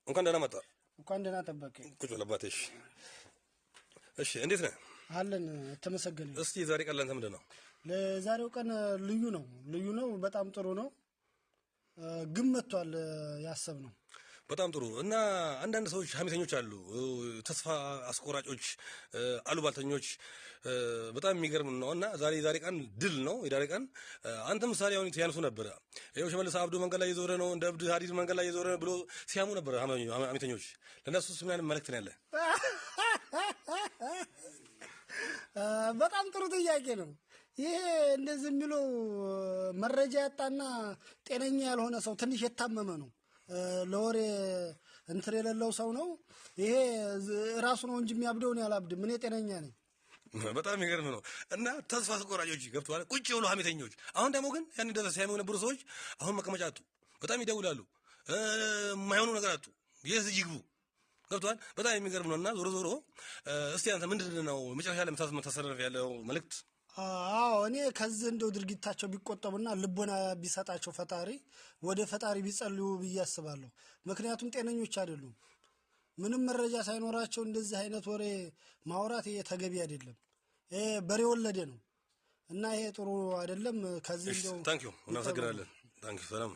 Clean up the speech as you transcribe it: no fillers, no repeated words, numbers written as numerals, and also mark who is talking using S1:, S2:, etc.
S1: እንኳን ደህና መጣ።
S2: እንኳን ደህና ጠበቀኝ።
S1: ቁጭ ለባቴሽ። እሺ እንዴት ነህ?
S2: አለን ተመሰገነ።
S1: እስቲ ዛሬ ቀን ለአንተ ምንድን ነው?
S2: ለዛሬው ቀን ልዩ ነው፣ በጣም ጥሩ ነው። ግን መጥቷል ያሰብነው።
S1: በጣም ጥሩ። እና አንዳንድ ሰዎች ሀሜተኞች አሉ፣ ተስፋ አስቆራጮች፣ አሉባልተኞች። በጣም የሚገርም ነው። እና ዛሬ ቀን ድል ነው። የዛሬ ቀን አንተ ምሳሌ አሁን ያነሱ ነበረ። ይኸው ሽመልስ አብዶ መንገድ ላይ እየዞረ ነው፣ እንደ እብድ ሀዲድ መንገድ ላይ እየዞረ ብሎ ሲያሙ ነበረ ሀሜተኞች። ለእነሱስ ምን አይነት መልእክት ነው ያለ?
S2: በጣም ጥሩ ጥያቄ ነው። ይሄ እንደዚህ የሚለው መረጃ ያጣና ጤነኛ ያልሆነ ሰው ትንሽ የታመመ ነው። ለወሬ እንትን የሌለው ሰው ነው። ይሄ ራሱ ነው እንጂ የሚያብደውን ያላብድም። እኔ ጤነኛ ነኝ።
S1: በጣም የሚገርም ነው። እና ተስፋ አስቆራጮች ገብተዋል፣ ቁጭ ብሎ ሀሜተኞች። አሁን ደግሞ ግን ያን ደረሰ ሲያሙ የነበሩ ሰዎች አሁን መቀመጫ አጡ። በጣም ይደውላሉ፣ የማይሆኑ ነገር አጡ። የት ይግቡ ገብተዋል። በጣም የሚገርም ነው። እና ዞሮ እስቲ አንተ ምንድን ነው መጨረሻ ላይ የምታስተላልፍ ያለው መልእክት?
S2: አዎ እኔ ከዚህ እንደው ድርጊታቸው ቢቆጠቡና ልቦና ቢሰጣቸው ፈጣሪ ወደ ፈጣሪ ቢጸልዩ ብዬ አስባለሁ። ምክንያቱም ጤነኞች አይደሉም። ምንም መረጃ ሳይኖራቸው እንደዚህ አይነት ወሬ ማውራት ይሄ ተገቢ አይደለም። ይሄ በሬ ወለደ ነው እና ይሄ ጥሩ አይደለም። ከዚህ እንደው
S1: ታንኪዩ እናመሰግናለን። ታንኪዩ ሰላም